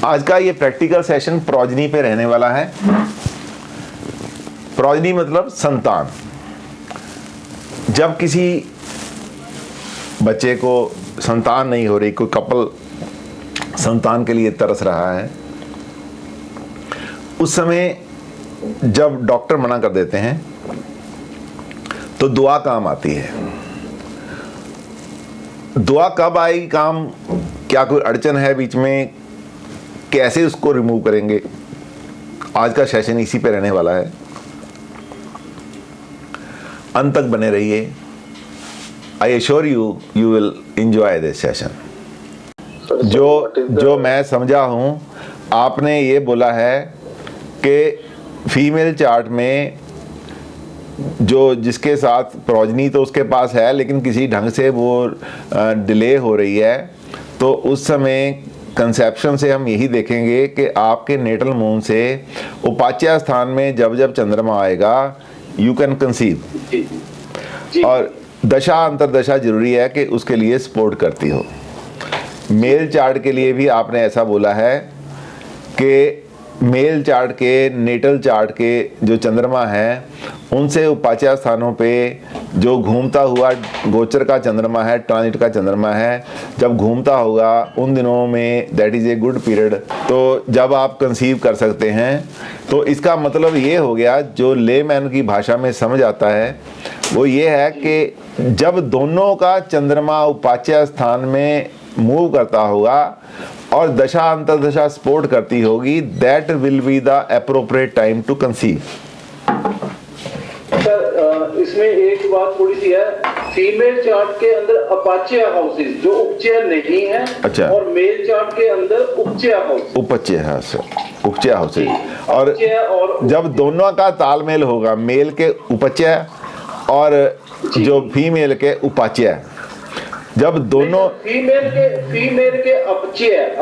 आज का ये प्रैक्टिकल सेशन प्रोजनी पे रहने वाला है। प्रोजनी मतलब संतान। जब किसी बच्चे को संतान नहीं हो रही, कोई कपल संतान के लिए तरस रहा है, उस समय जब डॉक्टर मना कर देते हैं तो दुआ काम आती है। दुआ कब आएगी काम? क्या कोई अड़चन है बीच में? कैसे उसको रिमूव करेंगे? आज का सेशन इसी पे रहने वाला है। अंत तक बने रहिए। I assure you you will enjoy this session. जो मैं समझा हूं, आपने ये बोला है कि फीमेल चार्ट में जो जिसके साथ प्रोजनी तो उसके पास है, लेकिन किसी ढंग से वो डिले हो रही है, तो उस समय कंसेप्शन से हम यही देखेंगे कि आपके नेटल मून से उपाच्या स्थान में जब जब चंद्रमा आएगा यू कैन कंसीव। और दशा अंतरदशा जरूरी है कि उसके लिए सपोर्ट करती हो। मेल चार्ट के लिए भी आपने ऐसा बोला है कि मेल चार्ट के, नेटल चार्ट के जो चंद्रमा है उनसे उपाच्या स्थानों पे जो घूमता हुआ गोचर का चंद्रमा है, ट्रांजिट का चंद्रमा है, जब घूमता होगा उन दिनों में that is a good period, तो जब आप कंसीव कर सकते हैं। तो इसका मतलब ये हो गया, जो लेमैन की भाषा में समझ आता है वो ये है कि जब दोनों का चंद्रमा उपाच्या स्थान में मूव करता होगा और दशा अंतरदशा सपोर्ट करती होगी, that will be the appropriate time to conceive. Sir, इसमें एक बात थोड़ी सी है, फीमेल चार्ट के अंदर अपाच्या हाउसेस जो उपचय नहीं है, अच्छा, और मेल चार्ट के अंदर उपचय हाउस, उपचय हाउसेस, और जब दोनों का तालमेल होगा, मेल के उपचय और जो फीमेल के उपाच्या, जब दोनों फीमेल के अपचय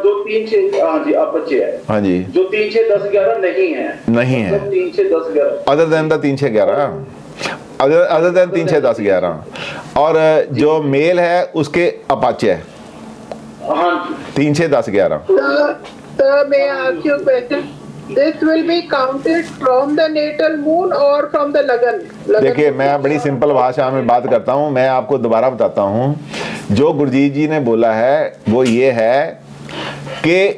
जो 3 6, हाँ जी अपचय, हाँ जी, जो 3 6 10 11 नहीं है 3 6 10 11 other than the 3 6 11, other than 3 6 10 11, और जो मेल है उसके अपाच्या, हाँ 3 6 10 11। May I ask you a question? This will be counted from the natal moon or from the लगन? देखिए, मैं बड़ी सिंपल भाषा में बात करता हूँ, मैं आपको दोबारा बताता हूँ। जो गुरजीत जी ने बोला है वो ये है कि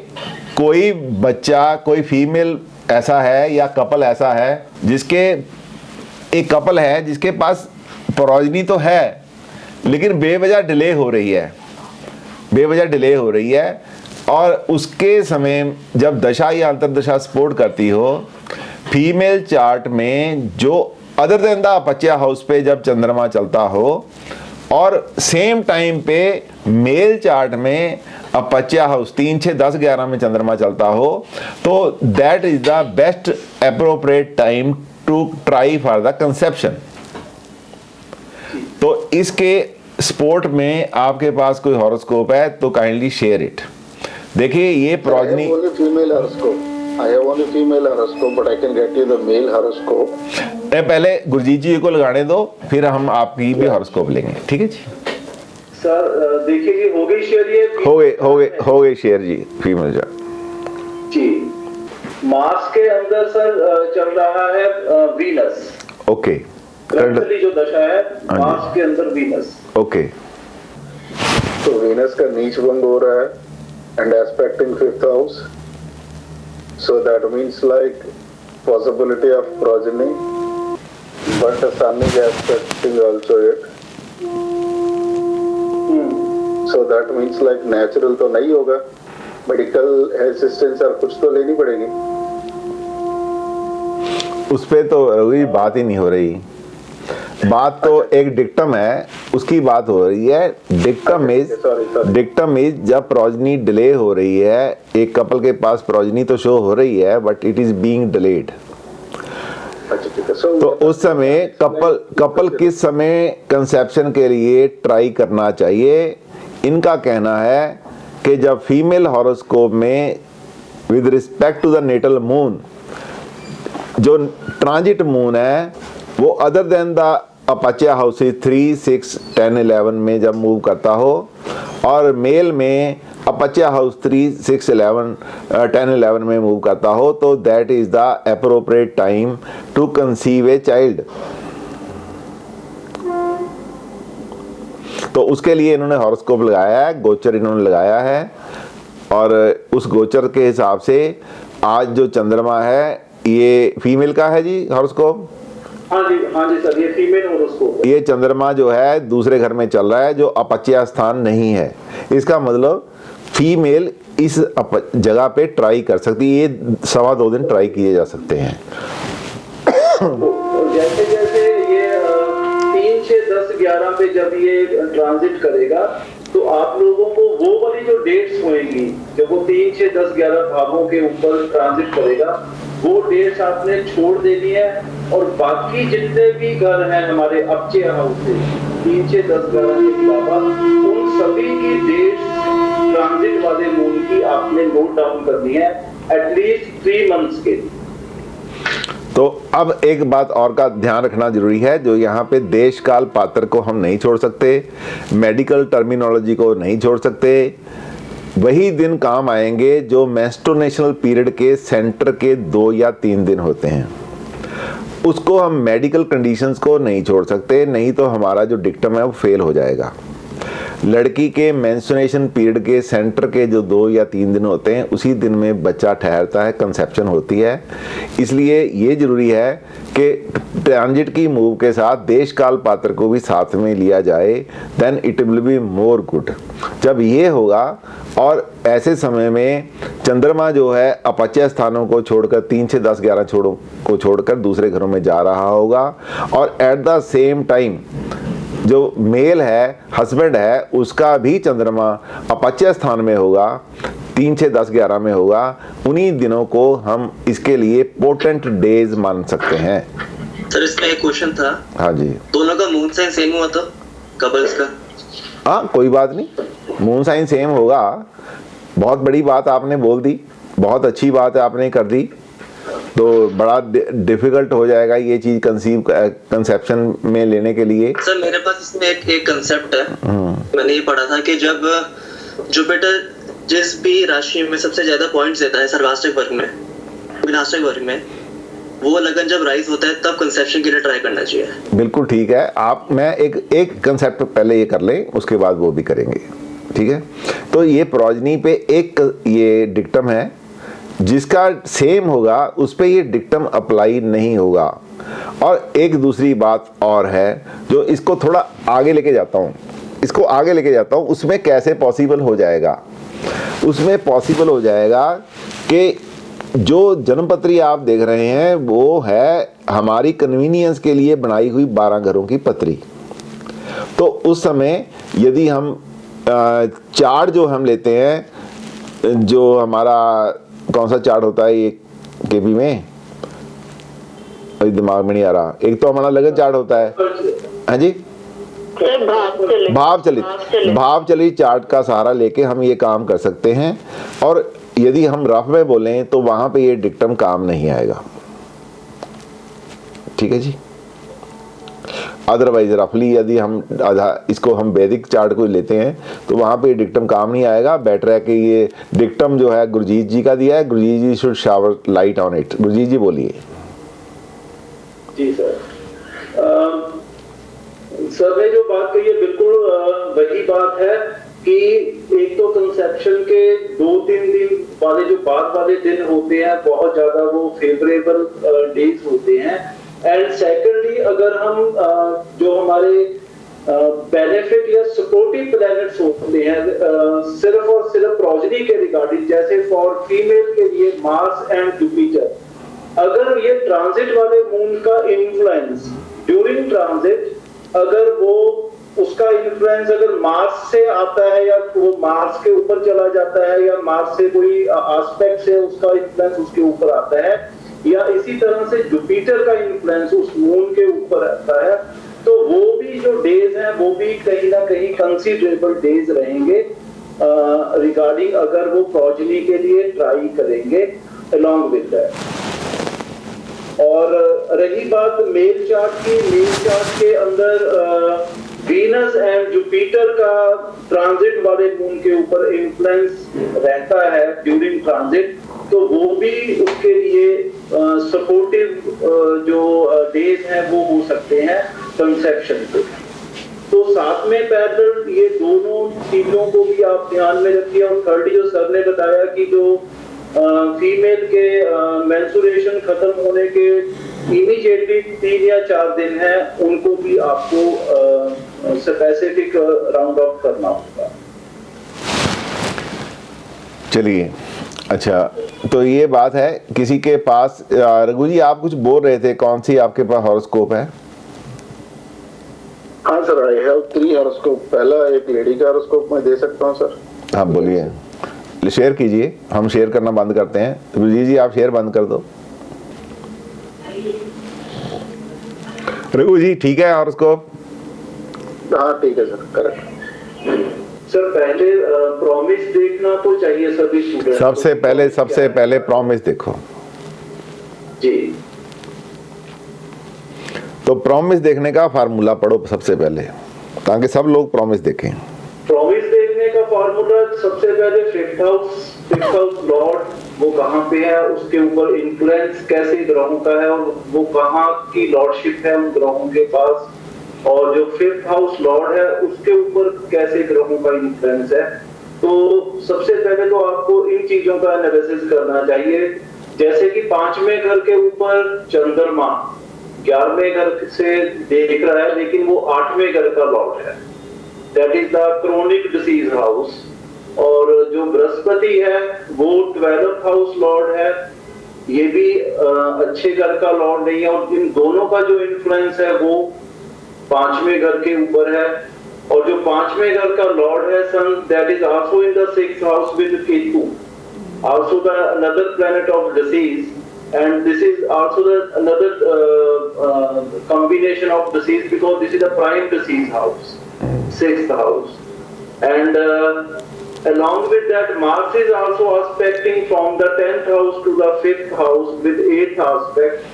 कोई बच्चा, कोई फीमेल ऐसा है या कपल ऐसा है जिसके, एक कपल है जिसके पास प्रोजनी तो है लेकिन बेवजह डिले हो रही है, और उसके समय जब दशा या अंतरदशा सपोर्ट करती हो, फीमेल चार्ट में जो अदर देन द अपच्या हाउस पे जब चंद्रमा चलता हो और सेम टाइम पे मेल चार्ट में अपच्या हाउस 3 6 10 11 में चंद्रमा चलता हो, तो that is the best appropriate time to try for the conception. तो इसके सपोर्ट में आपके पास कोई हॉरोस्कोप है तो काइंडली शेयर इट। देखिए, ये प्रोजनी पहले गुरजीत जी को लगाने दो, फिर हम आपकी भी हॉरोस्कोप लेंगे, ठीक है जी। सर देखिए जी, हो गई शेयर, ये हो गई शेयर जी, फीमेल जी। मार्स के अंदर सर चल रहा है वीनस। ओके, करंटली जो दशा है मार्स के अंदर वीनस। ओके, तो वीनस का नीच भंग हो रहा है and aspecting 5th house, so that means like possibility of progeny, but the sun is aspecting also it, so that means like natural तो नहीं होगा, medical assistance और कुछ तो लेनी पड़ेगी। उस पे तो रवि बात ही नहीं हो रही, बात तो एक डिक्टम है, उसकी बात हो रही है। डिक्टम इज जब प्रोजनी डिले हो रही है, एक कपल के पास प्रोजनी तो शो हो रही है but it is being delayed. तो उस समय कपल किस समय कंसेप्शन के लिए ट्राई करना चाहिए? इनका कहना है कि जब फीमेल हॉरोस्कोप में with respect to the natal moon जो ट्रांजिट मून है वो अदर देन द अपच्या हाउसेज 3, 6, 10, 11 में जब मूव करता हो, और मेल में अपच्या हाउस 3, 6, 11, 10, 11 में मूव करता हो, तो that is the appropriate time to conceive a child. तो उसके लिए इन्होंने हॉरोस्कोप लगाया है, गोचर इन्होंने लगाया है, और उस गोचर के हिसाब से आज जो चंद्रमा है ये फीमेल का है जी हॉरोस्कोप। हाँ जी सर, ये फीमेल हॉरोस्कोप। ये चंद्रमा जो है दूसरे घर में चल रहा है, जो अपच्या स्थान नहीं है। इसका मतलब फीमेल इस जगह पे ट्राई कर सकती है, ये 2.25 दिन ट्राई किए जा सकते हैं। जैसे जैसे ये 3, 6, 10, 11 पे जब ये ट्रांजिट करेगा तो आप लोगों को वो वाली जो डेट्स होंगी, जब वो 3, 6, 10, 11 भावों के ऊपर ट्रांजिट करेगा, वो डेट्स आपने छोड़ देनी है, और बाकी जितने भी घर हैं हमारे अपचे हाउस से 3, 6, 10, 11 के अलावा उन सभी की डेट्स ट्रांजिट वाले मून की आपने नोट डाउन करनी है एटलीस्ट 3 मंथ्स के लिए। तो अब एक बात और का ध्यान रखना जरूरी है, जो यहाँ पे देश काल पात्र को हम नहीं छोड़ सकते, मेडिकल टर्मिनोलॉजी को नहीं छोड़ सकते। वही दिन काम आएंगे जो मेंस्ट्रुएशनल पीरियड के सेंटर के 2 या 3 दिन होते हैं, उसको हम मेडिकल कंडीशंस को नहीं छोड़ सकते, नहीं तो हमारा जो डिक्टम है वो फेल हो जाएगा। लड़की के मेंस्ट्रुएशन पीरियड के सेंटर के जो 2 या 3 दिन होते हैं, उसी दिन में बच्चा ठहरता है, कंसेप्शन होती है। इसलिए ये जरूरी है कि ट्रांजिट की मूव के साथ देश काल पात्र को भी साथ में लिया जाए, then it will be more good. जब ये होगा, और ऐसे समय में चंद्रमा जो है अपच्या स्थानों को छोड़कर 3, 6, 10, 11 को छोड़कर दूसरे घरों में जा रहा होगा, और एट द सेम टाइम जो मेल है, हस्बैंड है, उसका भी चंद्रमा अपच्या स्थान में होगा, 3, 6, 10, 11 में होगा। उन्हीं दिनों को हम इसके लिए पोटेंट डेज मान सकते हैं। सर इसका एक क्वेश्चन था। हाँ जी। दोनों का मून साइन सेम हुआ तो कपल्स का? हाँ, कोई बात नहीं, मून साइन सेम होगा। बहुत बड़ी बात आपने बोल दी, बहुत अच्छी बात आपने कर दी। तो बड़ा डिफिकल्ट हो जाएगा ये चीज कंसेप्शन में लेने के लिए। सर मेरे पास इसमें एक कंसेप्ट है, मैंने ये पढ़ा था कि जब जुपिटर जिस भी राशि में सबसे ज्यादा पॉइंट्स देता है सर्वाष्टक वर्ग में, विनाष्टक वर्ग में, वो लगन जब राइज होता है तब कंसेप्शन के लिए ट्राई करना चाहिए। बिल्कुल ठीक है। आप मैं एक कंसेप्ट पहले ये कर लें, उसके बाद वो भी करेंगे, ठीक है। तो ये प्रोजनी पे एक ये डिक्टम है, जिसका सेम होगा उस पे ये डिक्टम अप्लाई नहीं होगा। और एक दूसरी बात और है, जो इसको थोड़ा आगे लेके जाता हूँ, उसमें कैसे पॉसिबल हो जाएगा। उसमें पॉसिबल हो जाएगा कि जो जन्मपत्री आप देख रहे हैं वो है हमारी कन्वीनियंस के लिए बनाई हुई 12 घरों की पत्री। तो उस समय यदि हम चार्ट जो हम लेते हैं, जो हमारा कौन सा चार्ट होता है ये केपी में, दिमाग में नहीं आ रहा। एक तो हमारा लगन चार्ट होता है, हाँ जी, भाव चलित चार्ट का सहारा लेके हम ये काम कर सकते हैं। और यदि हम रफ में बोलें तो वहां पे ये डिक्टम काम नहीं आएगा, ठीक है जी। अदरवाइज रफली यदि हम इसको हम वैदिक चार्ट को लेते हैं तो वहां पे डिक्टम काम नहीं आएगा। बेटर है कि ये डिक्टम जो है गुरजीत जी का दिया है, Gurjeet ji should shower light on it. Gurjeet ji बोलिए। जी सर, सर ने जो बात कही है बिल्कुल वही बात है कि एक तो कंसेप्शन के 2-3 दिन वाले जो बाद वाले दिन होते हैं बहुत ज्यादा वो फेवरेबल डेज होते हैं। एंड सेकेंडली अगर हम जो हमारे बेनिफिट या सपोर्टिव प्लैनेट्स होते हैं सिर्फ और सिर्फ प्रोजनी के रिगार्डिंग, जैसे फॉर फीमेल के लिए मार्स एंड जुपिटर, अगर ये ट्रांजिट वाले मून का इन्फ्लुएंस ड्यूरिंग ट्रांजिट, अगर वो उसका इन्फ्लुएंस अगर मार्स से आता है या वो मार्स के ऊपर चला जाता है या मार्स से कोई एस्पेक्ट से उसका इन्फ्लुएंस उसके ऊपर आता है, या इसी तरह से जुपिटर का इन्फ्लुएंस उस मून के ऊपर आता है, तो वो भी जो डेज हैं वो भी कहीं ना कहीं कंसीडरेबल डेज रहेंगे रिगार्डिंग अगर वो प्रोजनी के लिए ट्राई करेंगे अलोंग विद दैट। और रही बात मेल चार्ट की, मेल चार्ट के अंदर वीनस एंड जुपिटर का ट्रांजिट वाले मून के ऊपर इन्फ्लुएंस रहता है ड्यूरिंग ट्रांजिट, तो वो भी उसके लिए सपोर्टिव जो डेज हैं वो हो सकते हैं कंसेप्शन के। तो साथ में पैरेलल ये दोनों चीजों को भी आप ध्यान में रखिए। और थर्ड जो सर ने बताया कि जो फीमेल के मेंस्ट्रुएशन खत्म होने के इमीडिएटली 3 या 4 दिन हैं, उनको भी आपको स्पेसिफिक राउंड ऑफ करना होगा। चलिए, अच्छा, तो ये बात है किसी के पास। रघु जी आप कुछ बोल रहे थे, कौन सी आपके पास हॉरोस्कोप है? हाँ सर, आई हैव 3 हॉरोस्कोप। पहला एक लेडी का हॉरोस्कोप मैं दे सकता हूँ सर? हाँ बोलिए, शेयर कीजिए। हम शेयर करना बंद करते हैं। रुचि जी आप शेयर बंद कर दो। रघु जी ठीक है हॉरोस्कोप? हाँ ठीक है सर, करेक्ट। सर पहले प्रॉमिस देखना तो चाहिए सभी स्टूडेंट। सबसे पहले प्रॉमिस देखो जी। तो प्रॉमिस देखने का फार्मूला पढ़ो सबसे पहले, ताकि सब लोग प्रॉमिस देखें। प्रॉमिस देखने का फार्मूला सबसे पहले फिफ्थ हाउस लॉर्ड वो कहाँ पे है, उसके ऊपर इन्फ्लुएंस कैसे ग्रहों का है और वो कहाँ की लॉर्डशिप है उन ग्रहों के पास, और जो फिफ्थ हाउस लॉर्ड है उसके ऊपर कैसे ग्रहों का इन्फ्लुएंस है। तो सबसे पहले तो आपको इन चीजों का एनालिसिस करना चाहिए। जैसे कि 5वें घर के ऊपर चंद्रमा 11वें घर से देख रहा है, लेकिन वो 8वें घर का लॉर्ड है, that is the chronic disease house. और जो बृहस्पति है वो 12th हाउस लॉर्ड है, ये भी अच्छे घर का लॉर्ड नहीं है, और इन दोनों का जो इन्फ्लुएंस है वो 5वें घर के ऊपर है। और जो 5वें घर का लॉर्ड है Sun, that is also in the 6th house with Ketu, also the another planet of disease, and this is also the another combination of disease, because this is a prime disease house, 6th house. And along with that, Mars is also aspecting from the 10th house to the 5th house with 8th aspect,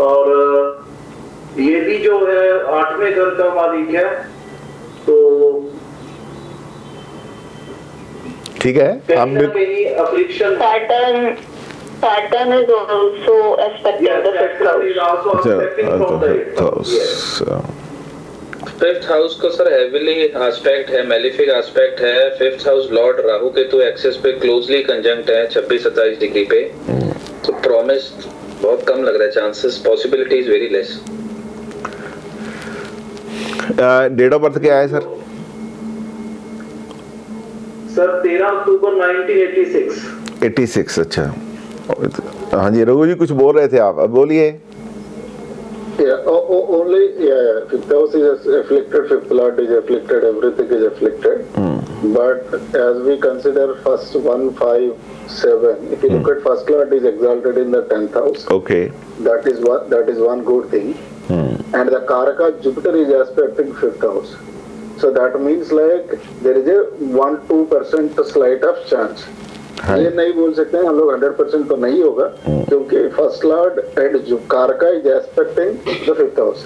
और ये भी जो है 8वें घर का मालिक है। तो ठीक है, कहीं ना कहीं affliction Saturn is also aspecting the 5th house. is also aspecting from the 8th house. Yes. 5th house को सर हेविली एस्पेक्ट है, मेलिफिक एस्पेक्ट है। 5th हाउस लॉर्ड राहु के तो एक्सेस पे क्लोजली कंजंक्ट है 26-27 डिग्री पे, तो प्रॉमिस बहुत कम लग रहा है, chances possibility is very less. Date of birth क्या है सर? सर 13 अक्टूबर 1986। 86, अच्छा। हाँ जी रघु जी कुछ बोल रहे थे आप, अब बोलिए। Only fifth house is afflicted, fifth lord is afflicted, everything is afflicted. But as we consider first 1, 5, 7, if you look at first lord is exalted in the 10th house. Okay. That is one good thing. And the Karaka Jupiter is aspecting 5th house. So that means like there is a 1-2% slight of chance. ये नहीं बोल सकते हैं हम लोग 100% तो नहीं होगा, क्योंकि first lord and karaka is aspecting the 5th house,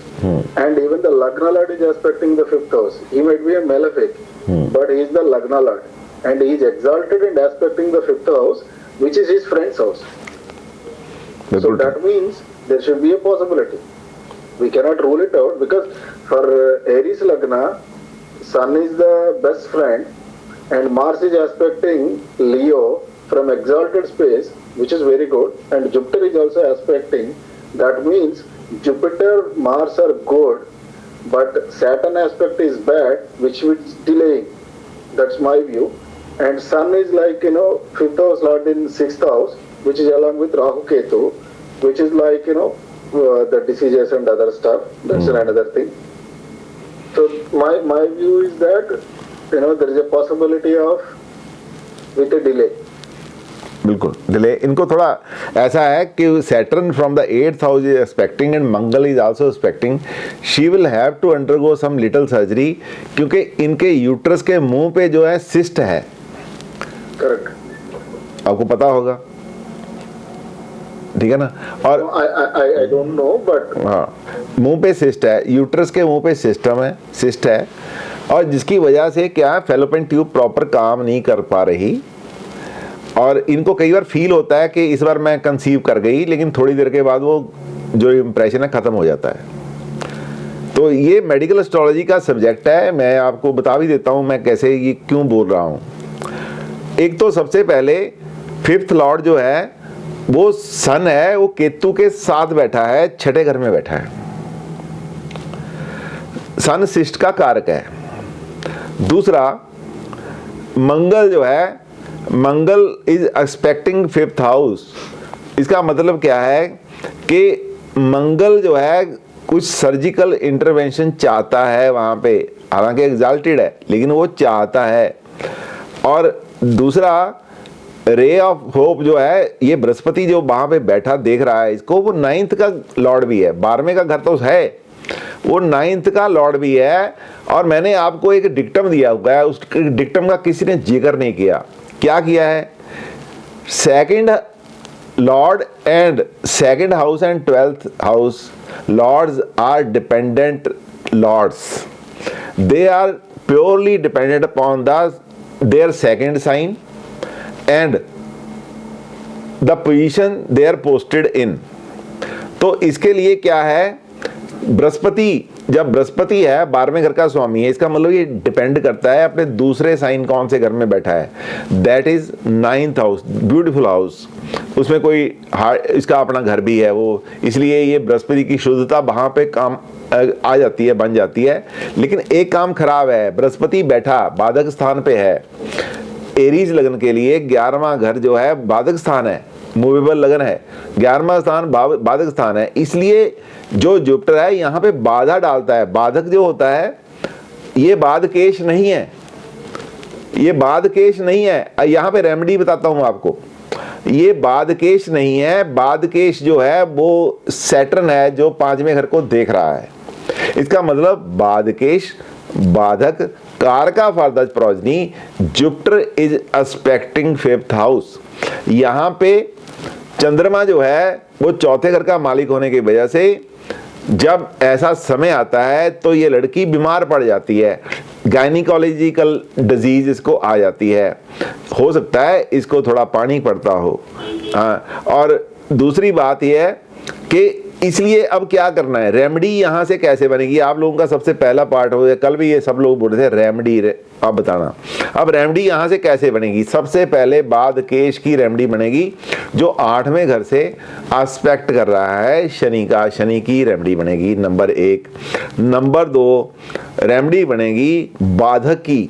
and even the lagna lord is aspecting the 5th house. He might be a malefic, but he is the lagna lord and he is exalted and aspecting the 5th house, which is his friend's house. So that means there should be a possibility. We cannot rule it out, because for Aries Lagna, Sun is the best friend and Mars is aspecting Leo from exalted space, which is very good, and Jupiter is also aspecting. That means Jupiter, Mars are good, but Saturn aspect is bad, which is delaying. That's my view. And Sun is like 5th house lord in 6th house, which is along with Rahu Ketu, which is like the diseases and other stuff. That's another thing. So my view is that there is a possibility of with a delay. बिल्कुल delay. इनको थोड़ा ऐसा है कि Saturn from the 8th house is expecting and Mangal is also expecting. She will have to undergo some little surgery, क्योंकि इनके uterus के मुंह पे जो है सिस्ट है। करेक्ट, आपको पता होगा। ठीक है ना। और I don't know, but हाँ, मुंह पे सिस्ट है, यूट्रस के मुंह पे सिस्ट है, और जिसकी वजह से क्या है, फैलोपियन ट्यूब प्रॉपर काम नहीं कर पा रही, और इनको कई बार फील होता है कि इस बार मैं कंसीव कर गई, लेकिन थोड़ी देर के बाद वो जो इम्प्रेशन है ख़त्म हो जाता है। तो ये मेडिकल एस्ट्रोलॉजी का सब्जेक्ट है, मैं आपको बता भी देता हूँ मैं कैसे ये क्यों बोल रहा हूँ। एक तो सबसे पहले 5th लॉर्ड जो है वो सन है, वो केतु के साथ बैठा है, छठे घर में बैठा है। सन शिष्ट का कारक है। दूसरा, मंगल जो है, मंगल इज एक्सपेक्टिंग 5th हाउस। इसका मतलब क्या है कि मंगल जो है कुछ सर्जिकल इंटरवेंशन चाहता है वहां पे, हालांकि एग्जाल्टेड है लेकिन वो चाहता है। और दूसरा, रे ऑफ होप जो है, ये बृहस्पति जो वहां पे बैठा देख रहा है इसको, वो 9th का लॉर्ड भी है, 12वें का घर तो है, वो 9th का लॉर्ड भी है। और मैंने आपको एक डिक्टम दिया हुआ है, उस डिक्टम का किसी ने जिक्र नहीं किया। क्या किया है? 2nd lord and 2nd house and 12th house lords are dependent lords. They are purely dependent upon their 2nd sign and the position they are posted in। तो इसके लिए क्या है, बृहस्पति, जब बृहस्पति है 12वें घर का स्वामी है, इसका मतलब ये डिपेंड करता है अपने दूसरे साइन कौन से घर में बैठा है, that is 9th house, beautiful house. उसमें कोई इसका अपना घर भी है वो, इसलिए ये बृहस्पति की शुद्धता वहां पे काम आ जाती है, बन जाती है। लेकिन एक काम खराब है, बृहस्पति बैठा बाधक स्थान पे है, एरीज लगन के लिए 11वां घर जो है बाधक स्थान है, मूवेबल लगन है, 11वां स्थान बाधक स्थान है, इसलिए जो जुपिटर है यहाँ पे बाधा डालता है। बाधक जो होता है ये बाधकेश नहीं है, ये बाधकेश नहीं है। यहाँ पे रेमेडी बताता हूँ आपको, ये बाधकेश नहीं है, बाधकेश जो है वो सैटर्न है जो 5वें घर को देख रहा है। इसका मतलब बाधकेश बाधक कारका for the progeny, Jupiter is expecting 5th house. यहाँ पे चंद्रमा जो है वो 4थे घर का मालिक होने की वजह से जब ऐसा समय आता है तो ये लड़की बीमार पड़ जाती है, गायनिकोलॉजिकल डिजीज इसको आ जाती है, हो सकता है इसको थोड़ा पानी पड़ता हो। हाँ, और दूसरी बात यह है कि इसलिए अब क्या करना है, रेमेडी यहाँ से कैसे बनेगी, आप लोगों का सबसे पहला पार्ट हो, कल भी ये सब लोग बोल रहे थे रेमेडी अब बताना। अब रेमेडी यहाँ से कैसे बनेगी, सबसे पहले बाधकेश की रेमेडी बनेगी जो 8वें घर से एस्पेक्ट कर रहा है शनि का, शनि की रेमेडी बनेगी नंबर 1। नंबर 2 रेमेडी बनेगी बाधक की,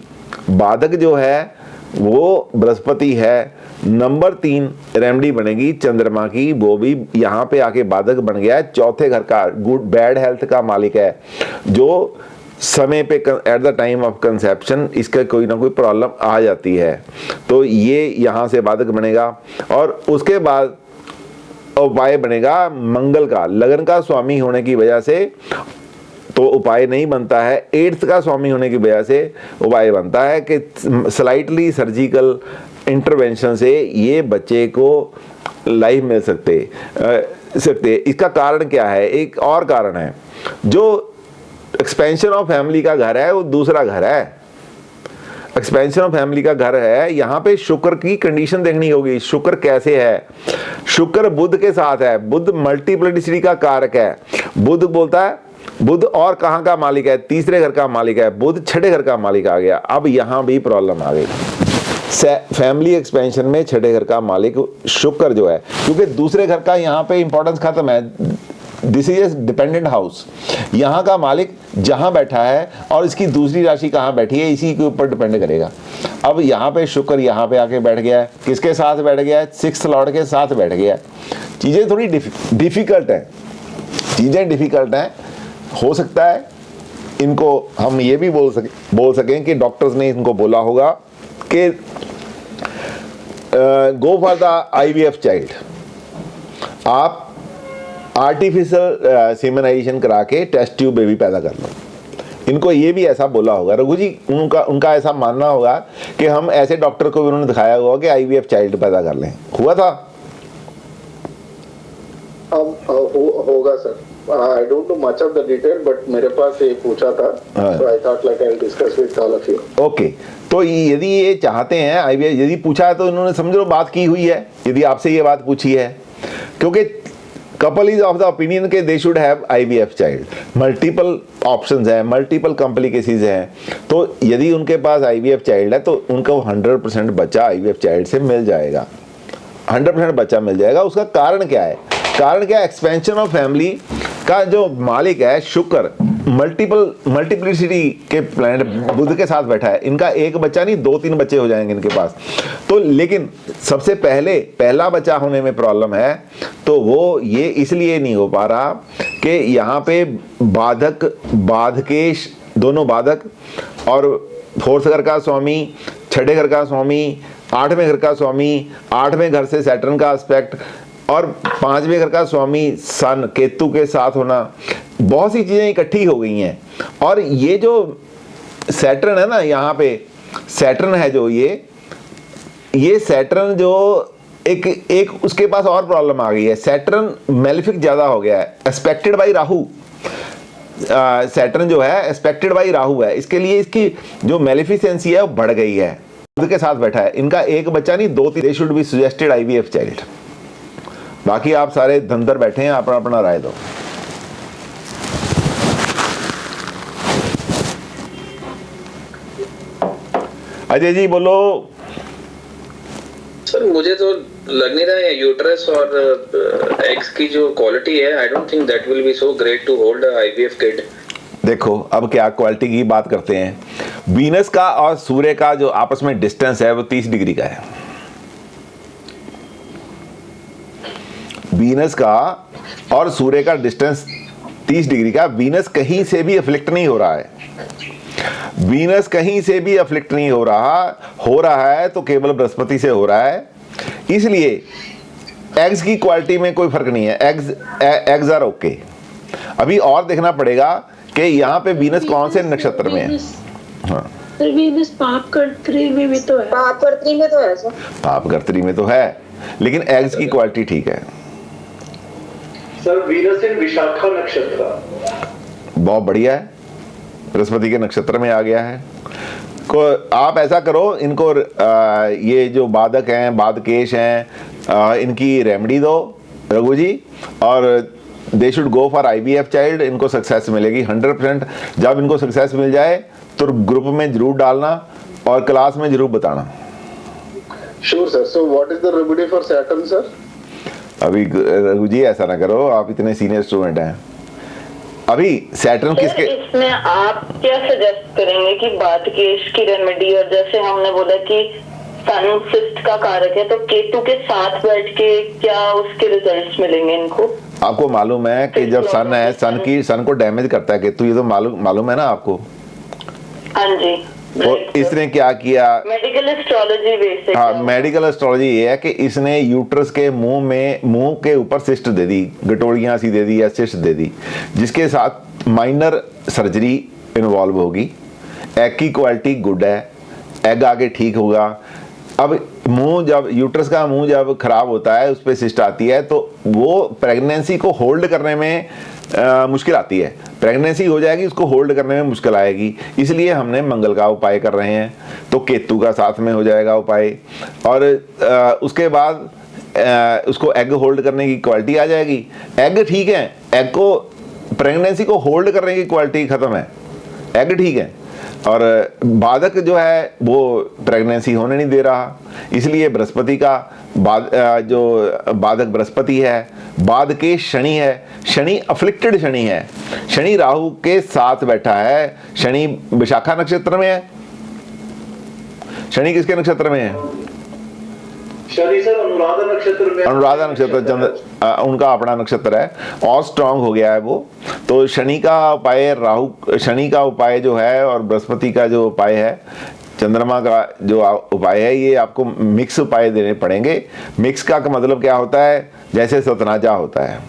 बाधक जो है वो बृहस्पति है। नंबर 3 रेमेडी बनेगी चंद्रमा की, वो भी यहाँ पे आके बाधक बन गया है, 4थे घर का गुड बैड हेल्थ का मालिक है, जो समय पे at the time of conception इसका कोई ना कोई प्रॉब्लम आ जाती है, तो ये यहाँ से बाधक बनेगा। और उसके बाद उपाय बनेगा मंगल का, लगन का स्वामी होने की वजह से तो उपाय नहीं बनता है, 8th का स्वामी होने की वजह से उपाय बनता है कि स्लाइटली सर्जिकल इंटरवेंशन से ये बच्चे को लाइफ मिल सकते। इसका कारण क्या है, एक और कारण है, जो एक्सपेंशन ऑफ फैमिली का घर है वो दूसरा घर है, एक्सपेंशन ऑफ फैमिली का घर है। यहाँ पे शुक्र की कंडीशन देखनी होगी, शुक्र कैसे है, शुक्र बुध के साथ है, बुध मल्टीप्लिसिटी का कारक है। बुध बोलता है, बुध और कहाँ का मालिक है, 3रे घर का मालिक है, बुध 6ठे घर का मालिक आ गया। अब यहाँ भी प्रॉब्लम आ गई, फैमिली एक्सपेंशन में 6ठे घर का मालिक शुक्र जो है, क्योंकि दूसरे घर का यहाँ पे इंपॉर्टेंस खत्म है, दिस इज डिपेंडेंट हाउस, यहाँ का मालिक जहाँ बैठा है और इसकी दूसरी राशि कहाँ बैठी है इसी के ऊपर डिपेंड करेगा। अब यहाँ पे शुक्र यहाँ पे आके बैठ गया है, किसके साथ बैठ गया है, 6th लॉर्ड के साथ बैठ गया है। चीज़ें थोड़ी डिफिकल्ट है, चीज़ें डिफिकल्ट हैं। हो सकता है इनको हम ये भी बोल सकें कि डॉक्टर्स ने इनको बोला होगा कि go for the IVF child, आप आर्टिफिशियल सीमेनाइजेशन करा के टेस्ट ट्यूब बेबी पैदा कर लो। इनको ये भी ऐसा बोला होगा, रघु जी उनका ऐसा मानना होगा कि हम ऐसे डॉक्टर को भी उन्होंने दिखाया होगा कि IVF चाइल्ड पैदा कर लें। हुआ था होगा sir. I don't know much of the detail, but मेरे पास ये पूछा था, तो I thought like I will discuss with all of you. Okay, तो यदि ये चाहते हैं आईवीएफ, यदि पूछा है तो इन्होंने समझो बात की हुई है, यदि आपसे ये बात पूछी है, क्योंकि couple is of the opinion के they should have IVF child. Multiple options हैं, मल्टीपल कॉम्प्लिकेशंस हैं, तो यदि उनके पास आईवीएफ चाइल्ड है तो उनको 100% बच्चा आईवीएफ चाइल्ड से मिल जाएगा, 100% बच्चा मिल जाएगा। उसका कारण क्या है? कारण क्या है? एक्सपेंशन ऑफ फैमिली का जो मालिक है शुक्र, मल्टीप्लिसिटी के प्लैनेट बुध के साथ बैठा है। इनका एक बच्चा नहीं 2-3 बच्चे हो जाएंगे इनके पास। तो लेकिन सबसे पहला बच्चा होने में प्रॉब्लम है, तो वो ये इसलिए नहीं हो पा रहा कि यहाँ पे बाधकेश, दोनों बाधक और 4th घर का स्वामी, 6ठे घर का स्वामी, 8वें घर का स्वामी, 8वें घर से सैटर्न का एस्पेक्ट और 5वें घर का स्वामी सन केतु के साथ होना, बहुत सी चीजें इकट्ठी हो गई हैं। और ये जो सैटर्न है ना, यहाँ पे सैटर्न है जो ये सैटर्न जो एक उसके पास और प्रॉब्लम आ गई है। सैटर्न मेलेफिक ज्यादा हो गया है, एस्पेक्टेड बाई राहु। सैटर्न जो है एस्पेक्टेड बाई राहु है, इसके लिए इसकी जो मेलेफिसेंसी है वो बढ़ गई है। बुध के साथ बैठा है, इनका एक बच्चा नहीं 2-3, they should be suggested IVF child. बाकी आप सारे धंधर बैठे हैं, अपना अपना राय दो। अजय जी बोलो। सर मुझे तो लग नहीं रहा है यूट्रस और एग्स की जो क्वालिटी है, I don't think that will be so great to hold a IVF kid. देखो अब क्या क्वालिटी की बात करते हैं। वीनस का और सूर्य का जो आपस में डिस्टेंस है वो 30 डिग्री का है। वीनस का और सूर्य का डिस्टेंस 30 डिग्री का। वीनस कहीं से भी अफ्लिक्ट नहीं हो रहा है, वीनस कहीं से भी अफ्लिक्ट नहीं हो रहा है तो केवल बृहस्पति से हो रहा है। इसलिए एग्स की क्वालिटी में कोई फर्क नहीं है, एग्स आर ओके। अभी और देखना पड़ेगा कि यहाँ पे वीनस कौन से नक्षत्र में है। हाँ सर वीनस पापकर्त्री में भी तो है। पापकर्त्री में तो है सर। पापकर्त्री में तो है, लेकिन एग्स की क्वालिटी ठीक है। सर वीनस इन विशाखा नक्षत्र बहुत बढ़िया है, बृहस्पति के नक्षत्र में आ गया है। को आप ऐसा करो, इनको ये जो बाधक हैं, बाधकेश हैं, इनकी रेमेडी दो रघु जी, और they should go for IVF child. इनको सक्सेस मिलेगी 100%। जब इनको सक्सेस मिल जाए तो ग्रुप में जरूर डालना और क्लास में जरूर बताना। Sure sir. So what is the remedy for Saturn sir? अभी रघु जी ऐसा ना करो, आप इतने सीनियर स्टूडेंट हैं। अभी सैटर्न किसके, इसमें आप क्या सजेस्ट करेंगे कि बाधकेश की रेमेडी, और जैसे हमने बोला कि सन सिस्ट का कारक है, तो केतु के साथ बैठ के क्या उसके रिजल्ट्स मिलेंगे इनको? आपको मालूम है कि जब सन है, सन को डैमेज करता है केतु, ये तो मालूम है ना आपको। हाँ जी। तो इसने क्या किया? Medical astrology basic. हाँ, मेडिकल एस्ट्रोलॉजी ये है कि इसने यूट्रस के मुंह के ऊपर सिस्ट दे दी, गटोड़ियां सी दे दी या सिस्ट दे दी, जिसके साथ माइनर सर्जरी इन्वॉल्व होगी। एग की क्वालिटी गुड है, एग आगे ठीक होगा। अब मुंह जब यूट्रस का मुंह जब खराब होता है, उस पर सिस्ट आती है, तो वो प्रेगनेंसी को होल्ड करने में मुश्किल आती है। प्रेगनेंसी हो जाएगी, उसको होल्ड करने में मुश्किल आएगी। इसलिए हमने मंगल का उपाय कर रहे हैं, तो केतु का साथ में हो जाएगा उपाय, और उसके बाद उसको एग होल्ड करने की क्वालिटी आ जाएगी। एग ठीक है, एग को प्रेगनेंसी को होल्ड करने की क्वालिटी खत्म है, एग ठीक है, और बाधक जो है वो प्रेगनेंसी होने नहीं दे रहा। इसलिए बृहस्पति का जो बाधक बृहस्पति है, बाधकेश शनि है, शनि अफ्लिक्टेड शनि है, शनि राहु के साथ बैठा है। शनि विशाखा नक्षत्र में है। शनि किसके नक्षत्र में है? शनि सर अनुराधा नक्षत्र में। अनुराधा नक्षत्र उनका अपना नक्षत्र है, और स्ट्रांग हो गया है वो। तो शनि का उपाय, शनि का उपाय जो है और बृहस्पति का जो उपाय है, चंद्रमा का जो उपाय है, ये आपको मिक्स उपाय देने पड़ेंगे। मिक्स का मतलब क्या होता है? जैसे सतनाजा होता है,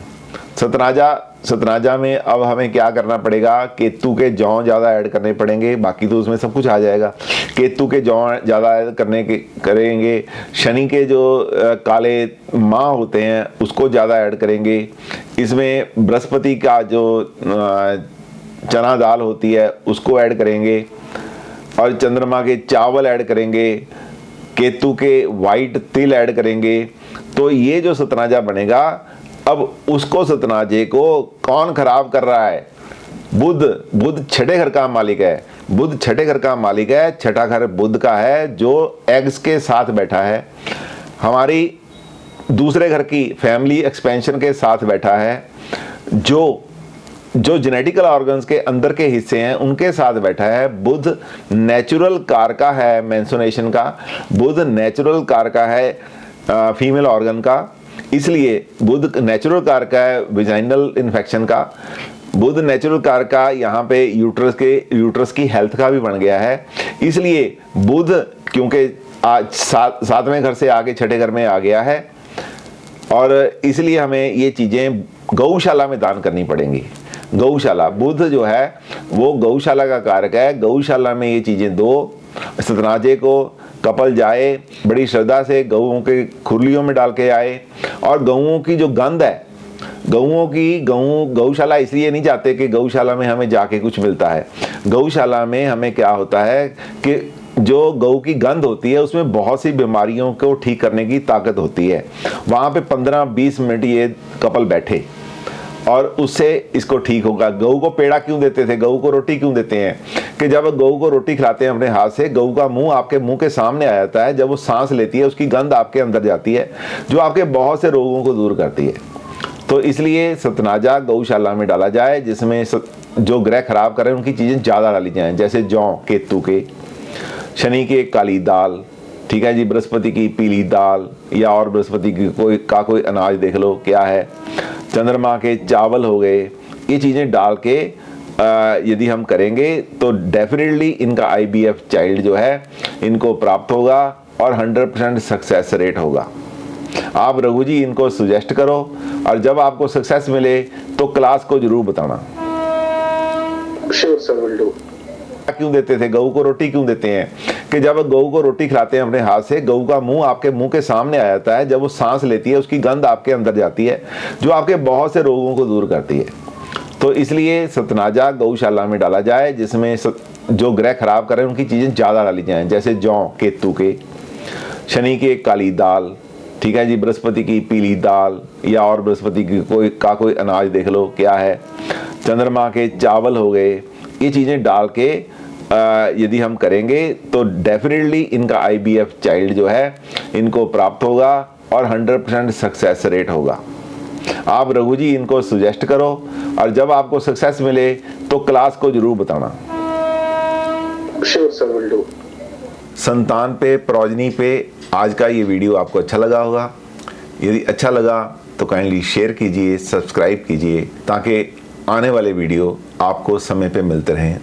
सतनाजा सतनाजा में अब हमें क्या करना पड़ेगा, केतु के जौ ज़्यादा ऐड करने पड़ेंगे, बाकी तो उसमें सब कुछ आ जाएगा। केतु के जौ ज़्यादा ऐड करेंगे, शनि के जो काले माह होते हैं उसको ज़्यादा ऐड करेंगे, इसमें बृहस्पति का जो चना दाल होती है उसको ऐड करेंगे, और चंद्रमा के चावल ऐड करेंगे, केतु के वाइट तिल ऐड करेंगे। तो ये जो सतनाजा बनेगा, अब उसको सतनाजे को कौन खराब कर रहा है? बुध छठे घर का मालिक है। बुध छठे घर का मालिक है, छठा घर बुध का है जो एग्स के साथ बैठा है, हमारी दूसरे घर की फैमिली एक्सपेंशन के साथ बैठा है, जो जेनेटिकल ऑर्गन्स के अंदर के हिस्से हैं उनके साथ बैठा है। बुध नेचुरल कारका है मेंस्ट्रुएशन का, बुध नेचुरल कारका है फीमेल ऑर्गन का, इसलिए बुध नेचुरल कारका है विजाइनल इन्फेक्शन का, बुध नेचुरल कारका यहाँ पे यूट्रस की हेल्थ का भी बन गया है। इसलिए बुध क्योंकि आज सातवें घर से आगे छठे घर में आ गया है, और इसलिए हमें ये चीज़ें गौशाला में दान करनी पड़ेंगी। गौशाला, बुध जो है वो गौशाला का कारक है, गौशाला में ये चीज़ें दो। सतनाजे को कपल जाए बड़ी श्रद्धा से, गऊओं के खुरलियों में डाल के आए, और गऊओं की जो गंध है, गौशाला इसलिए नहीं जाते कि गौशाला में हमें जाके कुछ मिलता है। गौशाला में हमें क्या होता है कि जो गऊ की गंध होती है उसमें बहुत सी बीमारियों को ठीक करने की ताकत होती है। वहाँ पे 15-20 मिनट ये कपल बैठे और उससे इसको ठीक होगा। गऊ को पेड़ा क्यों देते थे, गऊ को रोटी क्यों देते हैं, कि जब गऊ को रोटी खिलाते हैं अपने हाथ से, गऊ का मुंह आपके मुंह के सामने आ जाता है, जब वो सांस लेती है उसकी गंध आपके अंदर जाती है जो आपके बहुत से रोगों को दूर करती है। तो इसलिए सतनाजा गौशाला में डाला जाए, जिसमें जो ग्रह खराब करें उनकी चीज़ें ज़्यादा डाली जाएँ, जैसे जौ केतु के, शनि की काली दाल, ठीक है जी, बृहस्पति की पीली दाल, या और बृहस्पति की कोई अनाज देख लो क्या है, चंद्रमा के चावल हो गए, ये चीज़ें डाल के यदि हम करेंगे तो डेफिनेटली इनका IVF चाइल्ड जो है इनको प्राप्त होगा और 100% सक्सेस रेट होगा। आप रघु जी इनको सुजेस्ट करो, और जब आपको सक्सेस मिले तो क्लास को जरूर बताना। Sure sir, will do. क्यों देते थे, गऊ को रोटी क्यों देते हैं, कि जब गऊ को रोटी खिलाते हैं अपने हाथ से, गऊ का मुंह आपके मुंह के सामने आ जाता है, जब वो सांस लेती है उसकी गंध आपके अंदर जाती है जो आपके बहुत से रोगों को दूर करती है। तो इसलिए सतनाजा गौशाला में डाला जाए, जिसमें जो ग्रह खराब करें उनकी चीज़ें ज़्यादा डाली जाएँ, जैसे जौ केतु के, शनि की काली दाल, ठीक है जी, बृहस्पति की पीली दाल, या और बृहस्पति की कोई अनाज देख लो क्या है, चंद्रमा के चावल हो गए, ये चीज़ें डाल के यदि हम करेंगे तो डेफिनेटली इनका IVF चाइल्ड जो है इनको प्राप्त होगा और 100% सक्सेस रेट होगा। आप रघु जी इनको सुजेस्ट करो, और जब आपको सक्सेस मिले तो क्लास को जरूर बताना। Sure sir, will do. संतान पे, प्रोजनी पे आज का ये वीडियो आपको अच्छा लगा होगा। यदि अच्छा लगा तो काइंडली शेयर कीजिए, सब्सक्राइब कीजिए, ताकि आने वाले वीडियो आपको समय पे मिलते रहें।